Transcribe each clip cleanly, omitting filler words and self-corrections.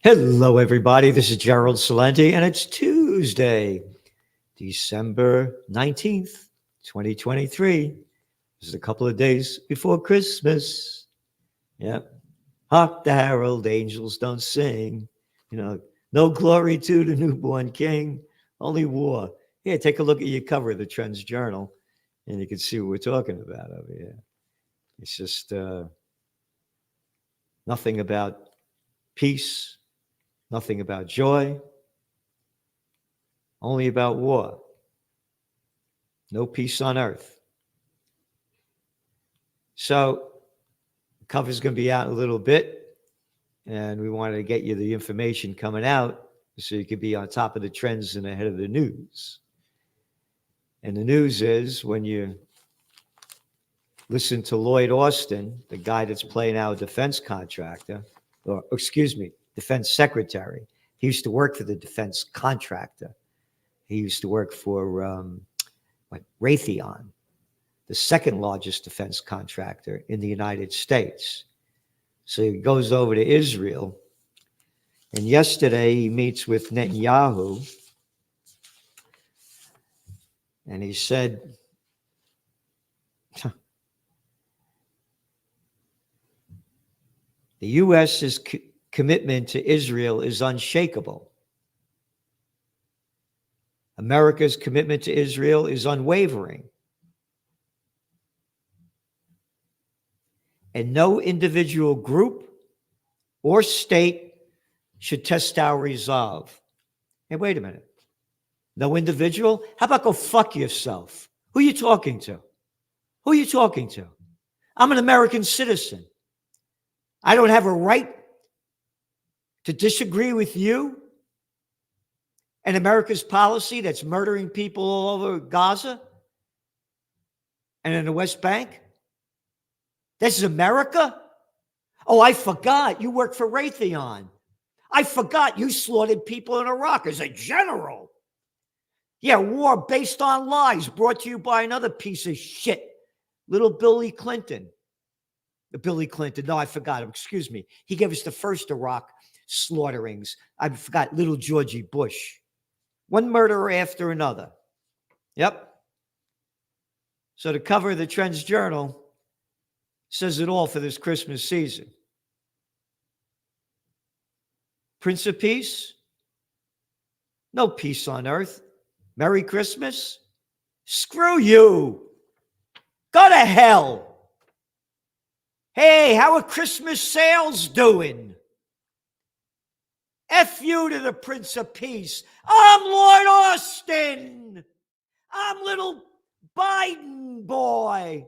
Hello, everybody. This is Gerald Salenti, and it's Tuesday, December 19th, 2023. This is a couple of days before Christmas. Yep. Hark the herald angels don't sing. You know, no glory to the newborn king, only war. Here, take a look at your cover of the Trends Journal, and you can see what we're talking about over here. It's just nothing about peace, nothing about joy, only about war. No peace on earth. So, the cover's going to be out in a little bit, and we wanted to get you the information coming out so you could be on top of the trends and ahead of the news. And the news is when you listen to Lloyd Austin, the guy that's playing our defense contractor, or excuse me, defense secretary. He used to work for the defense contractor. He used to work for Raytheon, the second largest defense contractor in the United States. So he goes over to Israel, and yesterday he meets with Netanyahu, and he said, the U.S.'s commitment to Israel is unshakable. America's commitment to Israel is unwavering. And no individual group or state should test our resolve. Hey, wait a minute. No individual? How about go fuck yourself? Who are you talking to? Who are you talking to? I'm an American citizen. I don't have a right to disagree with you and America's policy that's murdering people all over Gaza and in the West Bank. This is America? Oh, I forgot. You work for Raytheon. I forgot you slaughtered people in Iraq as a general. Yeah, war based on lies brought to you by another piece of shit, little Billy Clinton. Billy Clinton. No, I forgot him. Excuse me. He gave us the first Iraq slaughterings. I forgot little Georgie Bush. One murderer after another. Yep. So the cover of the Trends Journal says it all for this Christmas season. Prince of Peace? No peace on earth. Merry Christmas? Screw you. Go to hell. Hey, how are Christmas sales doing? F you to the Prince of Peace. I'm Lloyd Austin. I'm little Biden boy.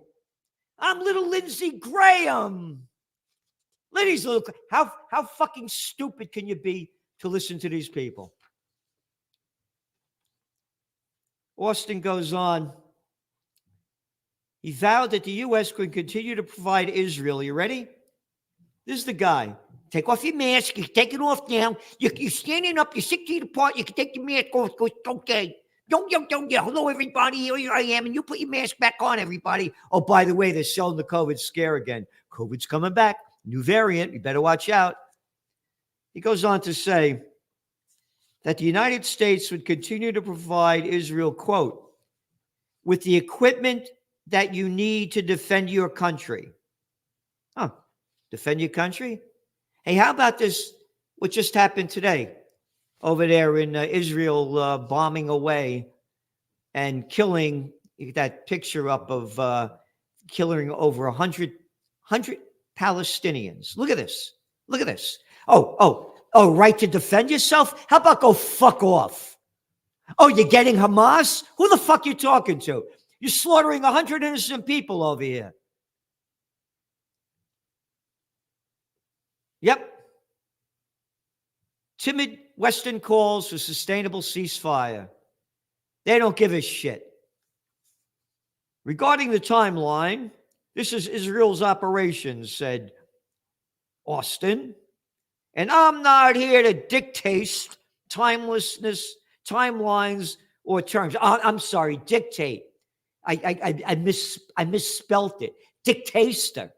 I'm little Lindsey Graham. Ladies, look, how fucking stupid can you be to listen to these people? Austin goes on. He vowed that the U.S. could continue to provide Israel. You ready? This is the guy. Take off your mask. You take it off now. You're standing up. You're 6 feet apart. You can take your mask off. Okay. Don't. Hello, everybody. Here I am. And you put your mask back on, everybody. Oh, by the way, they're selling the COVID scare again. COVID's coming back. New variant. You better watch out. He goes on to say that the United States would continue to provide Israel, quote, with the equipment that you need to defend your country. Huh. Defend your country? Hey, how about this? What just happened today over there in Israel, bombing away and killing, that picture up of killing over 100 Palestinians. Look at this. Look at this. Oh, right to defend yourself? How about go fuck off? Oh, you're getting Hamas? Who the fuck you talking to? You're slaughtering 100 innocent people over here. Yep. Timid Western calls for sustainable ceasefire. They don't give a shit. Regarding the timeline, this is Israel's operations, said Austin. And I'm not here to dictate timelines, or terms. I'm sorry, dictate. I misspelt it. Dictator.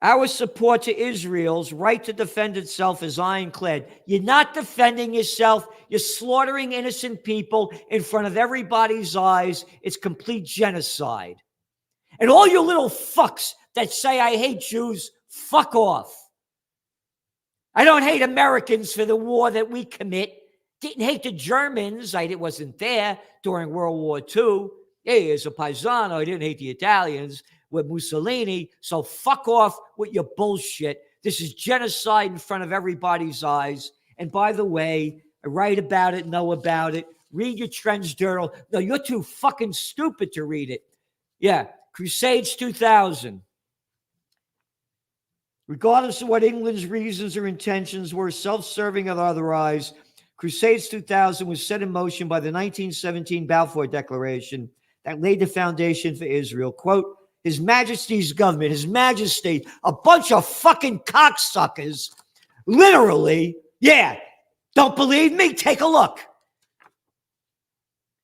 Our support to Israel's right to defend itself is ironclad. You're not defending yourself. You're slaughtering innocent people in front of everybody's eyes. It's complete genocide. And all you little fucks that say, I hate Jews, fuck off. I don't hate Americans for the war that we commit. Didn't hate the Germans. I wasn't there during World War II. Hey, as a paisano, I didn't hate the Italians with Mussolini. So fuck off with your bullshit. This is genocide in front of everybody's eyes. And by the way, I write about it, know about it. Read your Trends Journal. No, you're too fucking stupid to read it. Yeah, Crusades 2000. Regardless of what England's reasons or intentions were, self-serving or otherwise, Crusades 2000 was set in motion by the 1917 Balfour Declaration that laid the foundation for Israel. Quote, His Majesty's government, His Majesty, a bunch of fucking cocksuckers, literally, yeah, don't believe me? Take a look.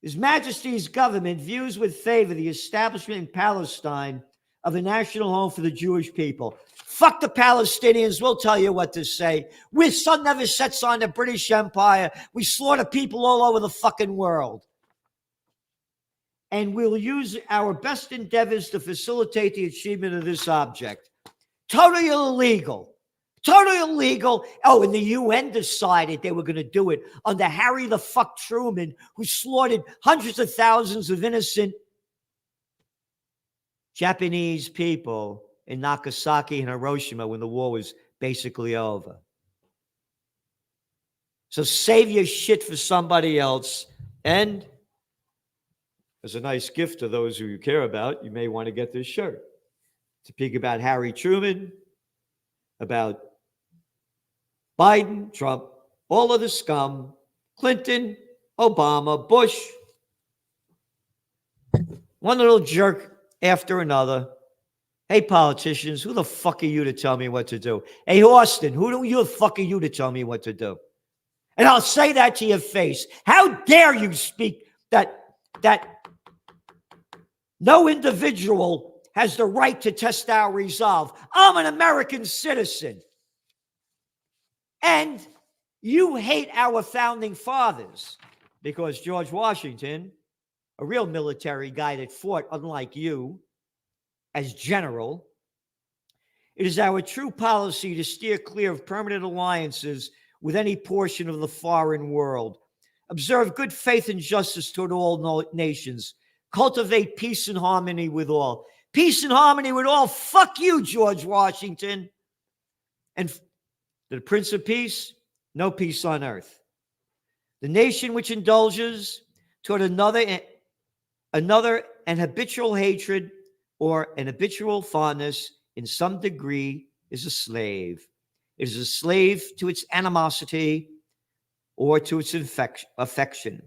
His Majesty's government views with favor the establishment in Palestine of a national home for the Jewish people. Fuck the Palestinians. We'll tell you what to say. Our sun never sets on the British Empire. We slaughter people all over the fucking world. And we'll use our best endeavors to facilitate the achievement of this object. Totally illegal. Totally illegal. Oh, and the UN decided they were going to do it under Harry the fuck Truman, who slaughtered hundreds of thousands of innocent Japanese people in Nagasaki and Hiroshima when the war was basically over. So save your shit for somebody else. And as a nice gift to those who you care about, you may want to get this shirt. To speak about Harry Truman, about Biden, Trump, all of the scum, Clinton, Obama, Bush, one little jerk after another. Hey, politicians, who the fuck are you to tell me what to do? Hey, Austin, who the fuck are you to tell me what to do? And I'll say that to your face. How dare you speak that no individual has the right to test our resolve? I'm an American citizen. And you hate our founding fathers because George Washington, a real military guy that fought, unlike you, as general, it is our true policy to steer clear of permanent alliances with any portion of the foreign world. Observe good faith and justice toward all nations. Cultivate peace and harmony with all. Peace and harmony with all. Fuck you, George Washington. And the Prince of Peace, no peace on earth. The nation which indulges toward another and habitual hatred or an habitual fondness in some degree is a slave. It is a slave to its animosity or to its affection,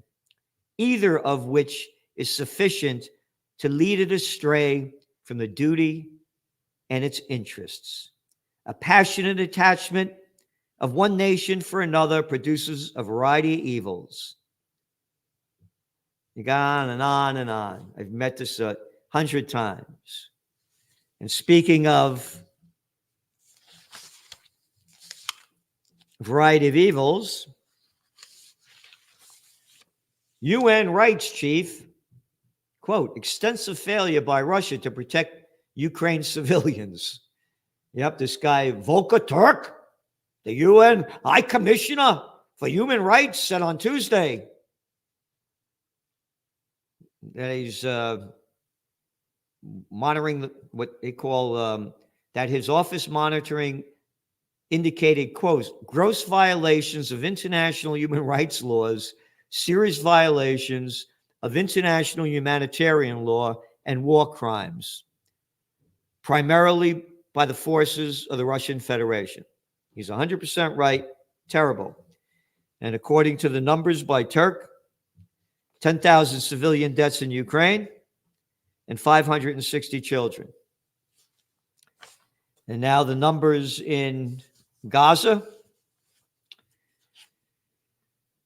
either of which is sufficient to lead it astray from the duty and its interests. A passionate attachment of one nation for another produces a variety of evils. You go on and on and on. I've met this 100 times. And speaking of a variety of evils, UN rights chief, quote, extensive failure by Russia to protect Ukraine civilians. Yep, this guy, Volker Turk, the UN High Commissioner for Human Rights, said on Tuesday that he's monitoring what they call that his office monitoring indicated, quote, gross violations of international human rights laws, serious violations of international humanitarian law, and war crimes, primarily by the forces of the Russian Federation. He's 100% right. Terrible. And according to the numbers by Turk, 10,000 civilian deaths in Ukraine and 560 children. And now the numbers in Gaza.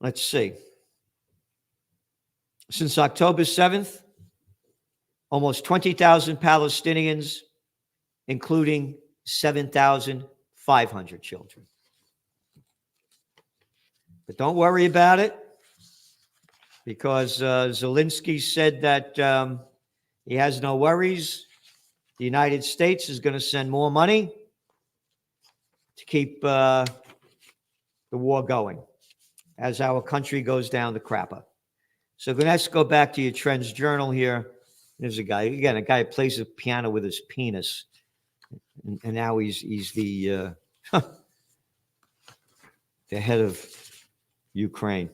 Let's see. Since October 7th, almost 20,000 Palestinians, including 7,500 children. But don't worry about it, because Zelensky said that he has no worries. The United States is going to send more money to keep the war going as our country goes down the crapper. So let's go back to your Trends Journal here. There's a guy, again, a guy who plays the piano with his penis. And now he's the the head of Ukraine.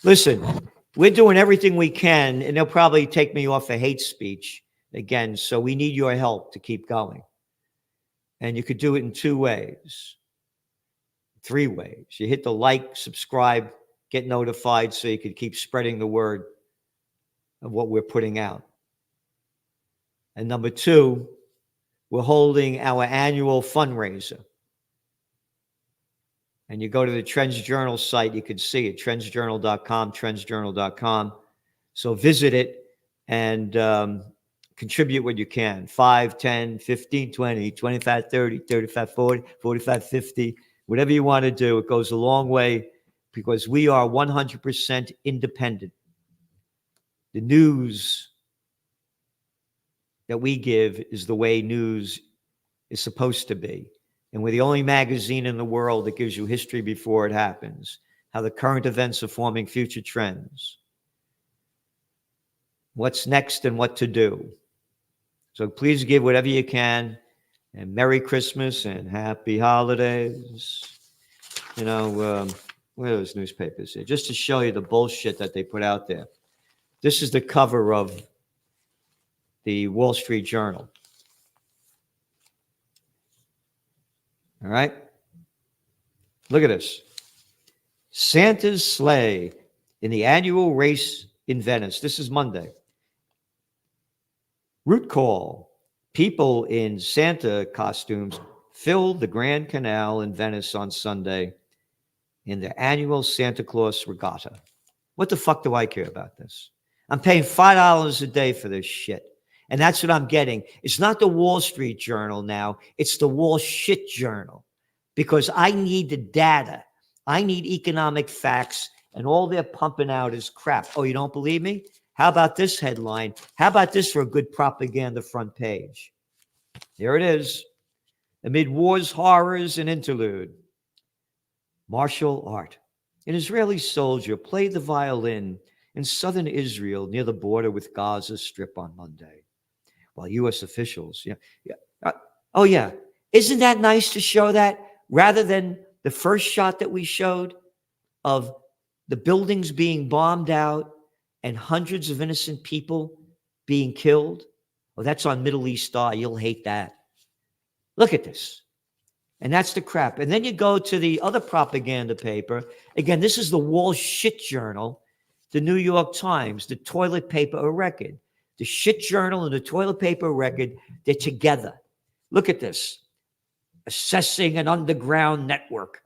Listen, we're doing everything we can, and they'll probably take me off of hate speech again. So we need your help to keep going. And you could do it in 2 ways, 3 ways. You hit the like, subscribe, get notified so you could keep spreading the word of what we're putting out. And number 2, we're holding our annual fundraiser. And you go to the Trends Journal site, you can see it, trendsjournal.com, trendsjournal.com. So visit it and contribute what you can. 5, 10, 15, 20, 25, 30, 35, 40, 45, 50, whatever you want to do. It goes a long way because we are 100% independent. The news that we give is the way news is supposed to be. And we're the only magazine in the world that gives you history before it happens, how the current events are forming future trends, what's next and what to do. So please give whatever you can, and Merry Christmas and Happy Holidays. You know, where are those newspapers here? Just to show you the bullshit that they put out there. This is the cover of the Wall Street Journal. All right. Look at this. Santa's sleigh in the annual race in Venice. This is Monday. Route call. People in Santa costumes filled the Grand Canal in Venice on Sunday in their annual Santa Claus regatta. What the fuck do I care about this? I'm paying $5 a day for this shit. And that's what I'm getting. It's not the Wall Street Journal now. It's the Wall Shit Journal, because I need the data. I need economic facts, and all they're pumping out is crap. Oh, you don't believe me? How about this headline? How about this for a good propaganda front page? Here it is. Amid war's horrors and interlude, martial art. An Israeli soldier played the violin in southern Israel near the border with Gaza Strip on Monday. While U.S. officials, oh yeah, isn't that nice to show that rather than the first shot that we showed of the buildings being bombed out and hundreds of innocent people being killed? Well, that's on Middle East Star. You'll hate that. Look at this. And that's the crap. And then you go to the other propaganda paper. Again, this is the Wall Shit Journal, the New York Times, the Toilet Paper Record. The Shit Journal and the Toilet Paper Record, they're together. Look at this. Assessing an underground network.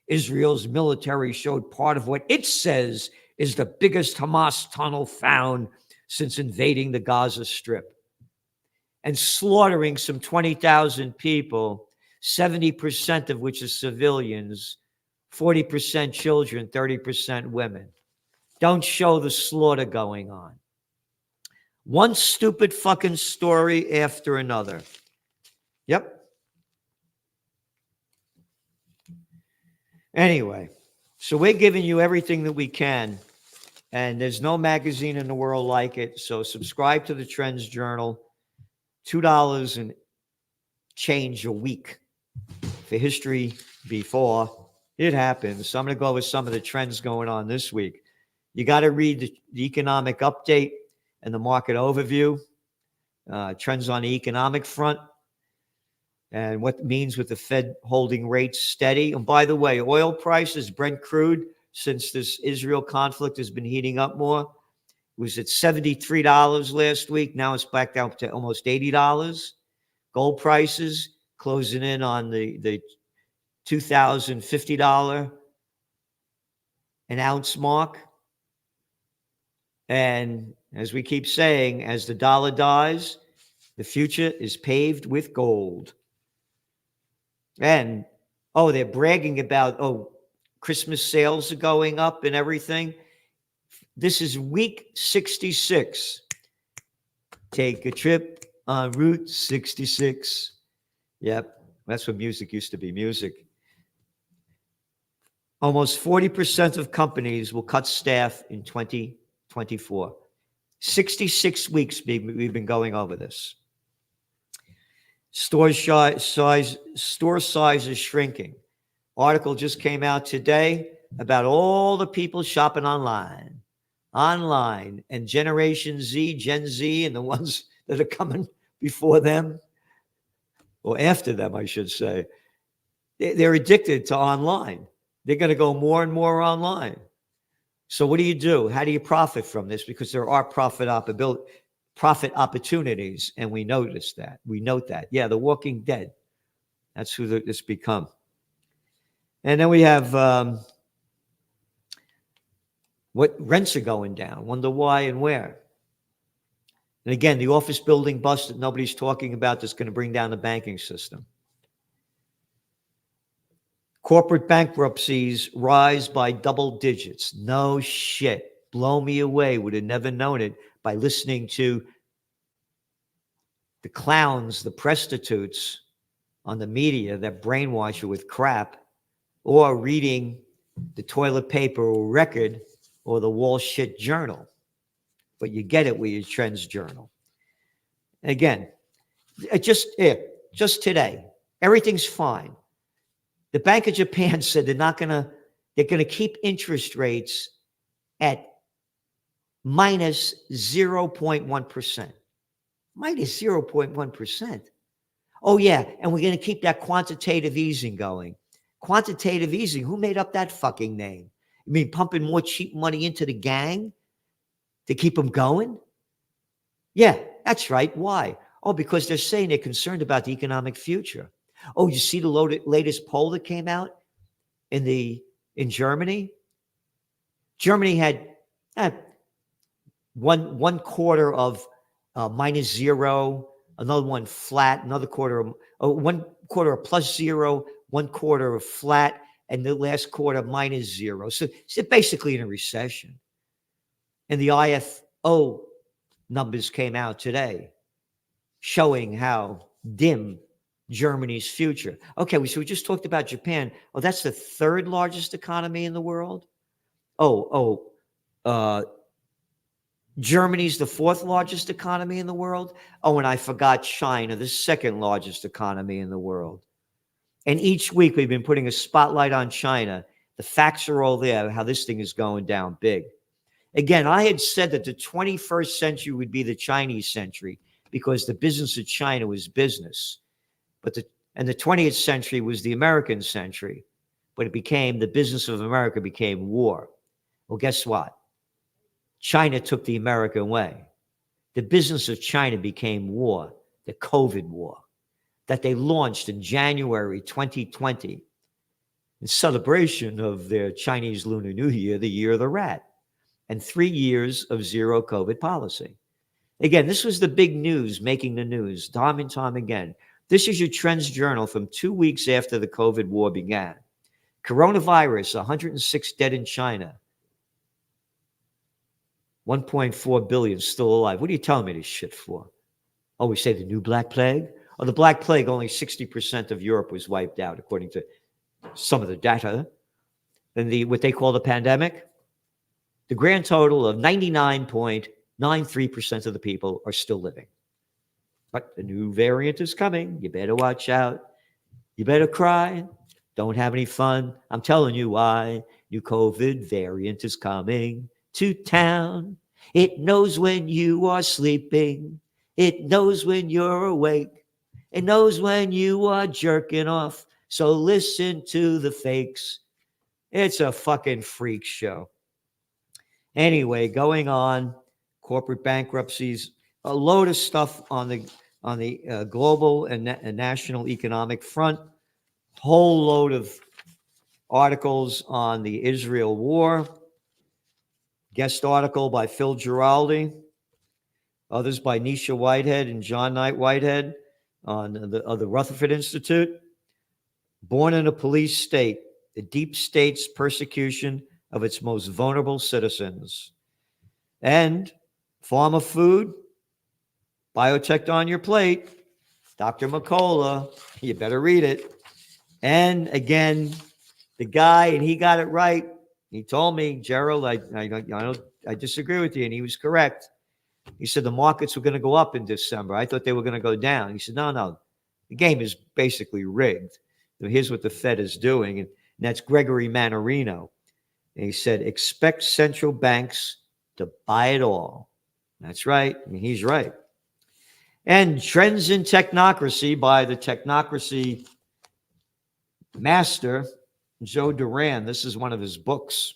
Israel's military showed part of what it says is the biggest Hamas tunnel found since invading the Gaza Strip and slaughtering some 20,000 people, 70% of which are civilians, 40% children, 30% women. Don't show the slaughter going on. One stupid fucking story after another. Yep. Anyway, so we're giving you everything that we can, and there's no magazine in the world like it. So subscribe to the Trends Journal. $2 and change a week for history before it happens. So I'm going to go over some of the trends going on this week. You got to read the economic update and the market overview, trends on the economic front, and what it means with the Fed holding rates steady. And by the way, oil prices, Brent crude, since this Israel conflict has been heating up more, was at $73 last week. Now it's back down to almost $80. Gold prices closing in on the $2,050 an ounce mark. And as we keep saying, as the dollar dies, the future is paved with gold. And, oh, they're bragging about, oh, Christmas sales are going up and everything. This is week 66. Take a trip on Route 66. Yep, that's what music used to be, music. Almost 40% of companies will cut staff in 2024. 66 weeks we've been going over this. Store size is shrinking. Article just came out today about all the people shopping online, and Generation Z, Gen Z, and the ones that are coming before them, or after them, I should say. They're addicted to online. They're going to go more and more online. So what do you do? How do you profit from this? Because there are profit opportunities, and we notice that. We note that. Yeah, The Walking Dead. That's who this become. And then we have what rents are going down. Wonder why and where. And again, the office building bust that nobody's talking about that's going to bring down the banking system. Corporate bankruptcies rise by double digits. No shit. Blow me away. Would have never known it by listening to the clowns, the prostitutes on the media that brainwash you with crap, or reading the toilet paper or record or the Wall Shit Journal. But you get it with your Trends Journal. Again, just today, everything's fine. The Bank of Japan said they're going to keep interest rates at minus 0.1%. Minus 0.1%. Oh, yeah, and we're going to keep that quantitative easing going. Quantitative easing, who made up that fucking name? You mean pumping more cheap money into the gang to keep them going? Yeah, that's right. Why? Oh, because they're saying they're concerned about the economic future. Oh, you see the latest poll that came out in Germany? Germany had one quarter of minus zero, another one flat, another quarter, 1 quarter of plus zero, 1 quarter of flat, and the last quarter minus zero. So basically in a recession. And the IFO numbers came out today showing how dim Germany's future. Okay, so we just talked about Japan. Oh, that's the third largest economy in the world. Germany's the fourth largest economy in the world. Oh, and I forgot China, the second largest economy in the world. And each week we've been putting a spotlight on China. The facts are all there, how this thing is going down big. Again, I had said that the 21st century would be the Chinese century because the business of China was business. And the 20th century was the American century, but the business of America became war. Well, guess what? China took the American way. The business of China became war, the COVID war, that they launched in January 2020 in celebration of their Chinese Lunar New Year, the year of the rat, and 3 years of zero COVID policy. Again, this was the big news, making the news, time and time again. This is your Trends Journal from 2 weeks after the COVID war began. Coronavirus, 106 dead in China. 1.4 billion still alive. What are you telling me this shit for? Oh, we say the new Black Plague? Oh, the Black Plague, only 60% of Europe was wiped out, according to some of the data. And what they call the pandemic, the grand total of 99.93% of the people are still living. But the new variant is coming. You better watch out. You better cry. Don't have any fun. I'm telling you why. New COVID variant is coming to town. It knows when you are sleeping. It knows when you're awake. It knows when you are jerking off. So listen to the fakes. It's a fucking freak show. Anyway, going on, corporate bankruptcies, a load of stuff on the global and national economic front, whole load of articles on the Israel war, guest article by Phil Giraldi, others by Nisha Whitehead and John Knight Whitehead on the Rutherford Institute. Born in a police state, the deep state's persecution of its most vulnerable citizens. And pharma food, biotech on your plate, Dr. McCullough, you better read it. And again, the guy, and he got it right. He told me, Gerald, I disagree with you, and he was correct. He said the markets were going to go up in December. I thought they were going to go down. He said, no, the game is basically rigged. Here's what the Fed is doing, and that's Gregory Mannarino. And he said, expect central banks to buy it all. That's right. I mean, he's right. And Trends in Technocracy by the technocracy master, Joe Duran. This is one of his books.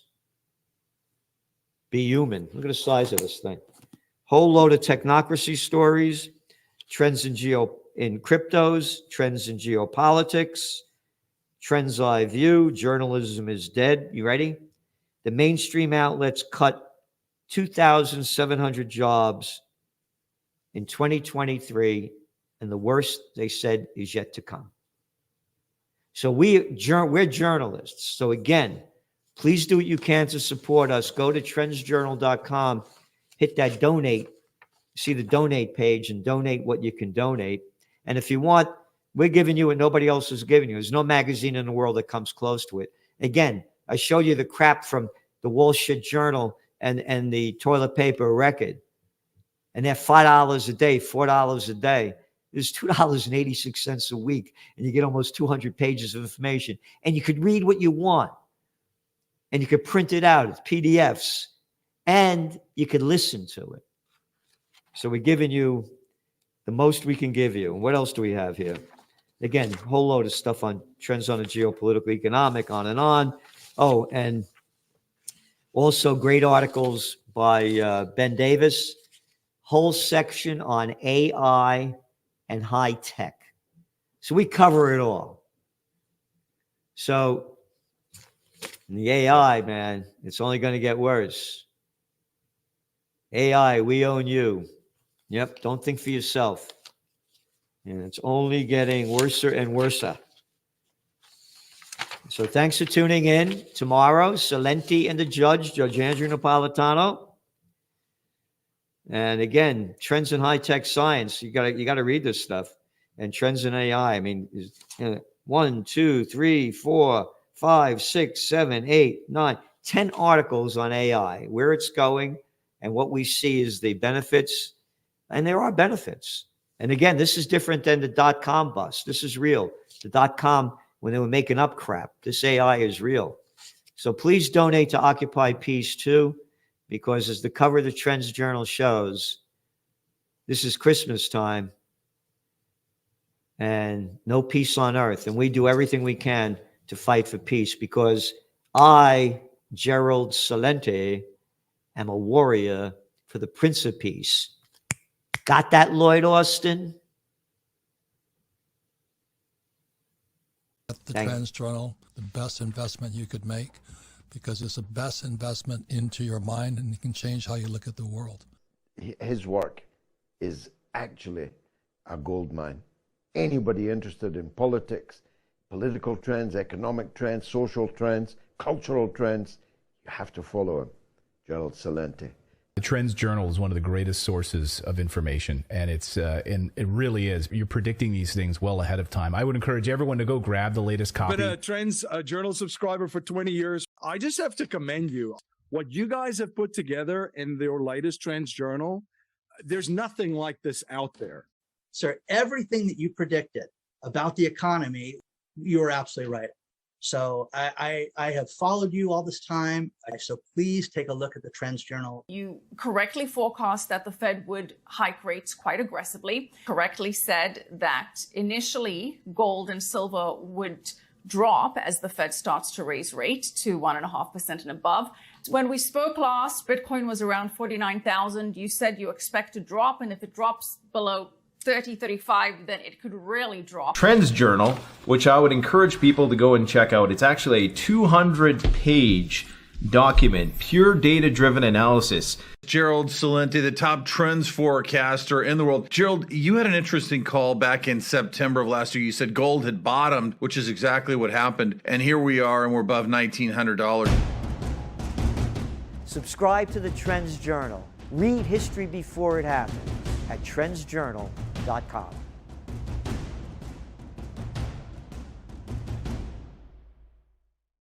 Be Human. Look at the size of this thing. Whole load of technocracy stories, trends in cryptos, trends in geopolitics, trends I view, journalism is dead. You ready? The mainstream outlets cut 2,700 jobs in 2023, and the worst, they said, is yet to come. So we're journalists. So again, please do what you can to support us. Go to trendsjournal.com, hit that donate, see the donate page, and donate what you can donate. And if you want, we're giving you what nobody else is giving you. There's no magazine in the world that comes close to it. Again, I showed you the crap from the Wall Street Journal and the toilet paper record. And they're $5 a day, $4 a day. It's $2.86 a week. And you get almost 200 pages of information. And you could read what you want. And you could print it out. It's PDFs. And you could listen to it. So we're giving you the most we can give you. And what else do we have here? Again, a whole load of stuff on trends on the geopolitical, economic, on and on. Oh, and also great articles by Ben Davis. Whole section on AI and high tech. So we cover it all. So the AI, man, it's only going to get worse. AI, we own you. Yep, don't think for yourself. And it's only getting worse and worse. So thanks for tuning in. Tomorrow, Celente and the Judge Andrew Napolitano. And again, trends in high-tech science. You gotta read this stuff. And trends in AI. I mean, 1, 2, 3, 4, 5, 6, 7, 8, 9, 10 articles on AI, where it's going, and what we see is the benefits. And there are benefits. And again, this is different than the dot-com bust. This is real. The dot-com, when they were making up crap, this AI is real. So please donate to Occupy Peace too, because as the cover of the Trends Journal shows, this is Christmas time and no peace on earth. And we do everything we can to fight for peace because I, Gerald Celente, am a warrior for the Prince of Peace. Got that, Lloyd Austin? The Trends Journal, the best investment you could make, because it's the best investment into your mind and it can change how you look at the world. His work is actually a gold mine. Anybody interested in politics, political trends, economic trends, social trends, cultural trends, you have to follow him, Gerald Celente. The Trends Journal is one of the greatest sources of information, and and it really is. You're predicting these things well ahead of time. I would encourage everyone to go grab the latest copy. Been a Trends Journal subscriber for 20 years. I just have to commend you. What you guys have put together in your latest Trends Journal, there's nothing like this out there. Sir, everything that you predicted about the economy, you were absolutely right. So I have followed you all this time. So please take a look at the Trends Journal. You correctly forecast that the Fed would hike rates quite aggressively. Correctly said that initially gold and silver would drop as the Fed starts to raise rate to 1.5% and above. When we spoke last, Bitcoin was around 49,000. You said you expect to drop, and if it drops below 30, 35, then it could really drop. Trends Journal, which I would encourage people to go and check out. It's actually a 200-page document, pure data-driven analysis. Gerald Celente, the top trends forecaster in the world. Gerald, you had an interesting call back in September of last year. You said gold had bottomed, which is exactly what happened. And here we are, and we're above $1,900. Subscribe to the Trends Journal. Read history before it happened at trendsjournal.com.